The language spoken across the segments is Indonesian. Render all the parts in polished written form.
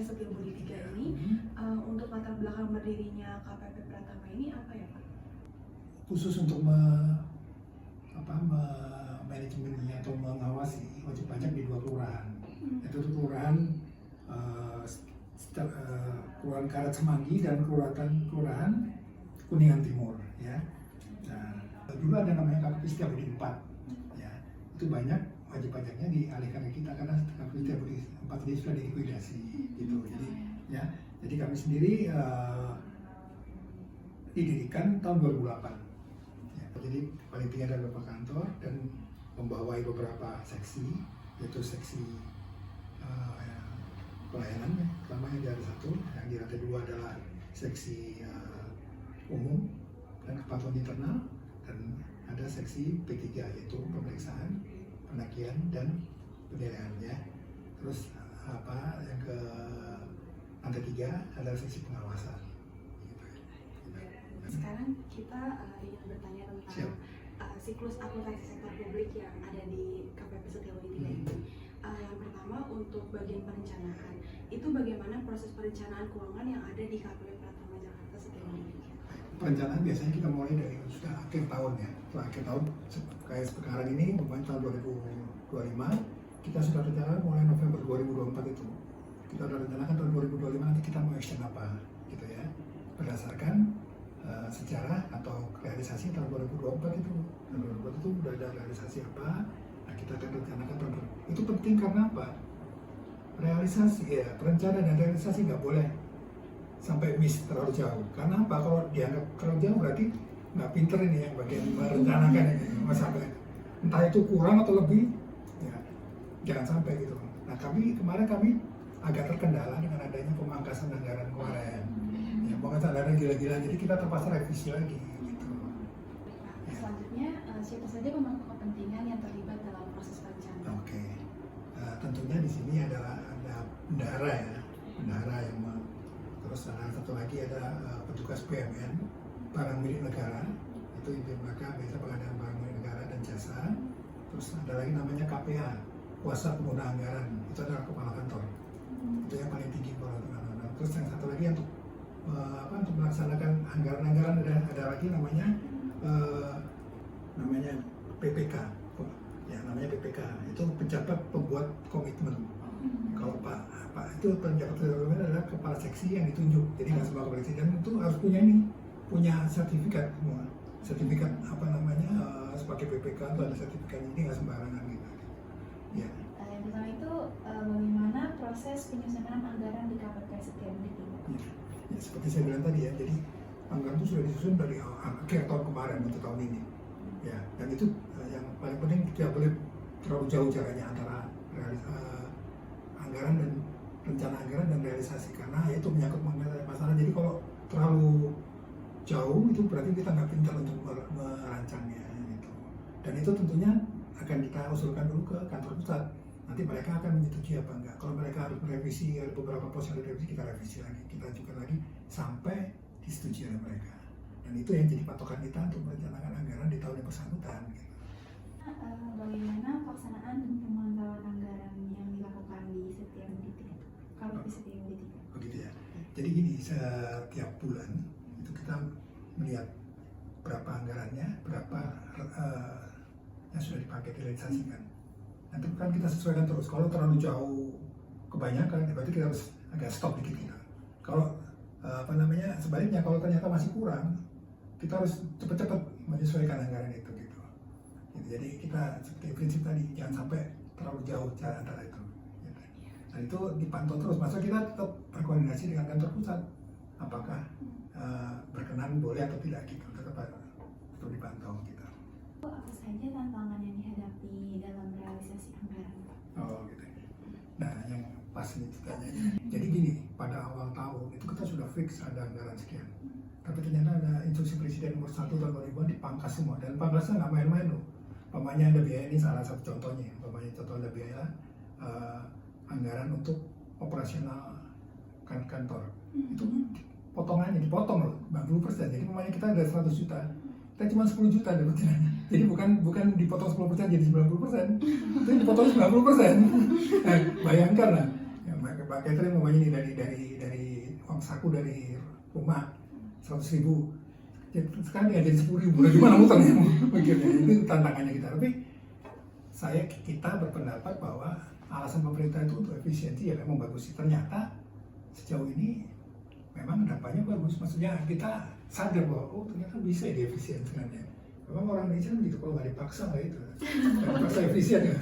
Setio Budi III ini, untuk latar belakang berdirinya KPP Pratama ini apa ya Pak? Khusus untuk manajemennya atau mengawasi wajib pajak di 2 kelurahan. Itu kelurahan Kelurahan Karet Semanggi dan Kelurahan Kuningan Timur, ya. Nah, dulu ada namanya KPP Setiabudi 4, ya. Itu banyak wajib pajaknya dialihkan ke kita karena KPP Setiabudi 4 ini sudah dilikuidasi, gitu. Jadi kami sendiri didirikan tahun 2008. Ya, jadi paling tinggi ada beberapa kantor dan membawai beberapa seksi, yaitu seksi pelayanan, pertama yang di lantai 1, yang di lantai 2 adalah seksi umum dan kepatuhan internal, dan ada seksi P3 yaitu pemeriksaan, penagihan dan penilaian, ya. Terus yang ke lantai 3 adalah seksi pengawasan. Sekarang kita ingin bertanya tentang siklus akuntansi sektor publik yang ada di KPP Setio Budi III ini. Yang pertama untuk bagian perencanaan, itu bagaimana proses perencanaan keuangan yang ada di KPP Pratama Jakarta Setio Budi III? Perencanaan biasanya kita mulai dari sudah akhir tahun, ya. Setelah akhir tahun kayak sekarang ini, umpamanya tahun 2025, kita sudah rencana mulai November 2024 itu. Kita sudah rencanakan tahun 2025 nanti kita mau action apa, gitu ya. Berdasarkan sejarah atau realisasi tahun 2024 itu. Tahun 2024 itu sudah ada realisasi apa, nah kita akan rencanakan tahun 2024. Itu penting karena apa? Realisasi, ya, perencanaan dan realisasi nggak boleh sampai miss terlalu jauh. Karena apa? Kalau dianggap terlalu jauh berarti nggak pinter ini yang bagian merencanakan ini. Sampai entah itu kurang atau lebih, ya, jangan sampai gitu. Nah kemarin kami agak terkendala dengan adanya pemangkasan anggaran kemarin. Ya, pemangkasan anggaran gila-gila, jadi kita terpaksa revisi lagi gitu. Ya. Selanjutnya, siapa saja pemangku kepentingan yang terlibat dalam proses perencanaan? Oke. Tentunya di sini ada bendahara, ya, bendahara yang terus ada satu lagi ada petugas BUMN, barang milik negara, itu mereka biasa pengadaan barang milik negara dan jasa. Terus ada lagi namanya KPA, kuasa pengguna anggaran, itu adalah kepala kantor, itu yang paling tinggi kepala kantor. Terus yang satu lagi untuk untuk melaksanakan anggaran-anggaran ada lagi namanya PPK, ya, namanya PPK, itu pejabat pembuat komitmen. Kalau Pak itu pejabat komitmen adalah kepala seksi yang ditunjuk, jadi nggak semua kepala seksi, dan itu harus punya sertifikat semua, sertifikat sebagai PPK itu ada sertifikat, ini nggak sembarangan gitu. Ya. Yang pertama itu bagaimana proses penyusunan anggaran di KPP Setio Budi III? Ya, seperti saya bilang tadi, ya, jadi anggaran itu sudah disusun dari akhir tahun kemarin untuk tahun ini, ya, dan itu yang paling penting tidak boleh terlalu jauh jaraknya antara anggaran dan rencana anggaran dan realisasi, karena itu menyangkut mengenai masalah. Jadi kalau terlalu jauh itu berarti kita nggak pintar untuk merancangnya gitu. Dan itu tentunya akan kita usulkan dulu ke kantor pusat. Nanti mereka akan menyetujui apa enggak. Kalau mereka harus merevisi, ada beberapa pos yang direvisi, kita revisi lagi, kita ajukan lagi sampai disetujui oleh mereka. Dan itu yang jadi patokan kita untuk merencanakan anggaran di tahun yang bersangkutan. Gitu. Bagaimana pelaksanaan dan pemantauan anggaran yang dilakukan di Setio Budi III? KPP Setio Budi III. Begitu ya. Jadi gini, setiap bulan itu kita melihat berapa anggarannya, berapa yang sudah dipakai direalisasikan. Nanti kan kita sesuaikan terus. Kalau terlalu jauh kebanyakan, berarti kita harus agak stop dikit kita. Kalau sebaliknya kalau ternyata masih kurang, kita harus cepat-cepat menyesuaikan anggaran itu gitu. Jadi kita seperti prinsip tadi, jangan sampai terlalu jauh jarak antara itu. Gitu. Dan itu dipantau terus. Masa kita tetap berkoordinasi dengan kantor pusat, apakah berkenan boleh atau tidak gitu. Tetap dipantau gitu. Apa saja tantangan yang dihadapi dalam realisasi anggaran? Oh gitu. Nah yang pas ini tanya. Jadi gini, pada awal tahun itu kita sudah fix ada anggaran sekian. Tapi ternyata ada instruksi presiden nomor 1 tahun 2000 dipangkas semua, dan pangkasnya nggak main-main loh. Umpamanya ada biaya, ini salah satu contohnya. Umpamanya contoh ada biaya anggaran untuk operasional kantor. Itu potongannya dipotong loh, 90%. Jadi umpamanya kita ada 100 juta. Kita cuma 10 juta dapetnya. Jadi bukan dipotong 10% jadi 90%, itu dipotong 90%. Nah, bayangkan lah, ya, Pak catering namanya ini dari uang saku dari rumah 100.000. Sekarang nggak jadi 10.000. Nah, gimana muternya mikirnya? Itu tantangannya kita. Tapi kita berpendapat bahwa alasan pemerintah itu untuk efisiensi ya memang bagus sih. Ternyata sejauh ini memang dampaknya bagus. Maksudnya kita sadar bahwa oh ternyata bisa diefisiensikan ya. Memang orang Indonesia gitu, kalau nggak dipaksa nggak itu. Nggak dipaksa efisien ya.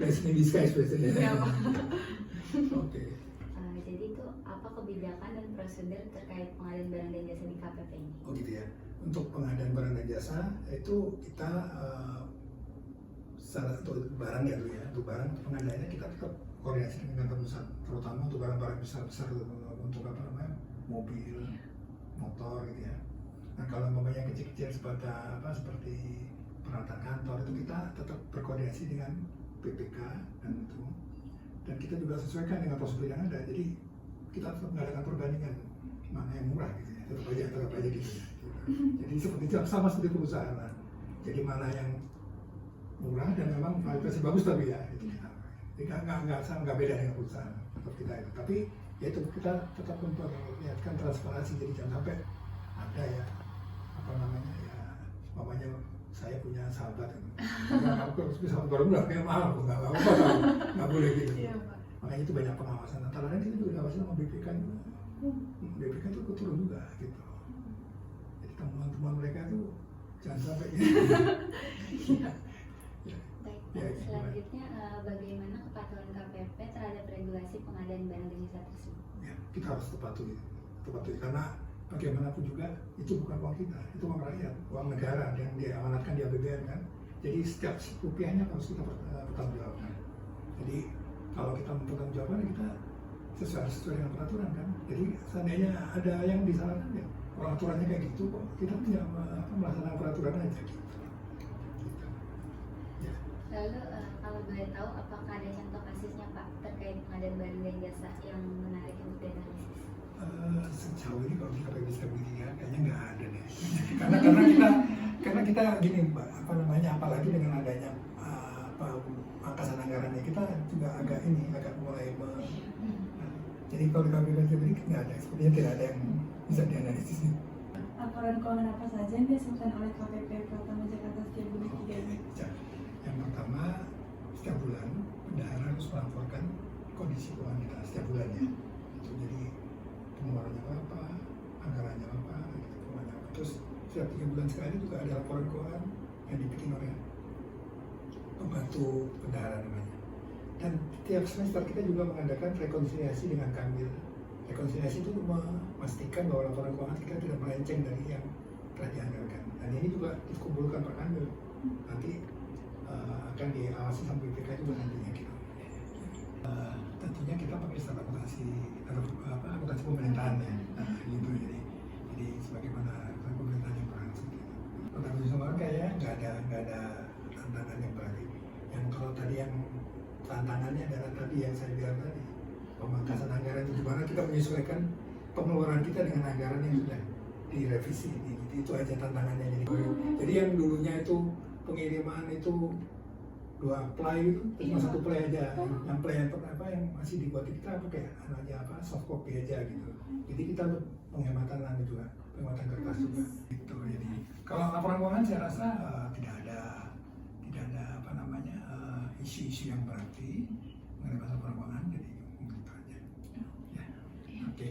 Blessing in disguise biasanya. Oke. Jadi itu apa kebijakan dan prosedur terkait pengadaan barang dan jasa di KPP ini? Oh gitu ya. Untuk pengadaan barang dan jasa itu kita salah satu barang ya dulu ya. Untuk barang pengadaannya kita tetap koordinasi dengan kantor pusat, terutama untuk barang-barang besar untuk apa namanya mobil, motor gitu ya. Nah kalau umpamanya kecil-kecil seperti peralatan kantor itu kita tetap berkoordinasi dengan BPK dan itu. Dan kita juga sesuaikan dengan prosedur yang ada. Jadi kita tetap mengadakan perbandingan mana yang murah gitu ya. Tetap aja gitu ya. Jadi seperti itu sama seperti perusahaan. Nah, jadi mana yang murah dan memang kualitasnya bagus tapi ya itu kita. Jadi nggak beda dengan perusahaan tetap kita itu. Tapi ya itu kita tetap memperlihatkan transparansi. Jadi jangan sampai ada ya apa namanya ya umpamanya saya punya sahabat aku harus bisa baru kayak mahal nggak boleh gitu. Iya, Pak. Makanya itu banyak pengawasan antara lain kita juga diawasi sama BPK juga. BPK itu turun juga gitu. Jadi temuan-temuan mereka itu jangan sampai Baik, Ya, selanjutnya bagaimana kepatuhan KPP terhadap regulasi pengadaan barang dan jasa tersebut? ya, kita harus tepatuhi karena bagaimanapun juga itu bukan uang kita, itu uang rakyat, uang negara yang diamanatkan di APBN kan. Jadi setiap rupiahnya harus kita pertanggungjawabkan. Jadi kalau kita mempertanggungjawabkan kita sesuai dengan peraturan kan. Jadi seandainya ada yang disalahkan ya orang aturannya kayak gitu kok kita tidak melaksanakan peraturan aja gitu. Ya. Lalu kalau boleh tahu apakah ada contoh kasusnya Pak terkait pengadaan barang dan jasa yang menarik untuk dianalisis? Sejauh ini kalau kita bisa begini kayaknya nggak ada deh. karena kita gini Mbak, apa namanya apalagi dengan adanya anggaran anggarannya kita juga agak mulai jadi kalau di KPP sendiri nggak ada, sepertinya tidak ada yang bisa dianalisis. Laporan keuangan apa saja yang dihasilkan oleh KPP Pratama Jakarta setiap bulan 3 ini? Yang pertama setiap bulan bendahara harus melaporkan kondisi keuangan kita setiap bulannya. Itu jadi pengeluarannya apa, anggarannya apa, gitu, keuangannya apa. Terus setiap 3 bulan sekali juga ada laporan keuangan yang dibikin oleh pembantu bendahara namanya. Dan tiap semester kita juga mengadakan rekonsiliasi dengan Kanwil. Rekonsiliasi itu memastikan bahwa laporan keuangan kita tidak melenceng dari yang telah dianggarkan. Dan ini juga dikumpulkan per Kanwil. Nanti akan diawasi sama BPK juga nantinya gitu. Tentunya kita pakai standar akuntansi pemerintahan ya. Nah, gitu jadi sebagaimana pemerintahan yang berlaku seperti itu. Akuntansi pemerintahan kayaknya nggak ada tantangan yang berarti. Yang kalau tadi yang tantangannya adalah tadi yang saya bilang tadi, pemangkasan anggaran itu dimana kita menyesuaikan pengeluaran kita dengan anggaran yang sudah direvisi ini. Itu aja tantangannya. Jadi yang dulunya itu pengiriman itu 2 play itu cuma 1 play aja. Yang play yang masih dibuat kita pakai soft copy aja gitu. Jadi kita penghematan juga, penghematan kertas juga gitu. Jadi kalau laporan keuangan saya rasa tidak ada isu-isu yang berarti mengenai laporan keuangan, jadi gitu aja. Ya. Oke.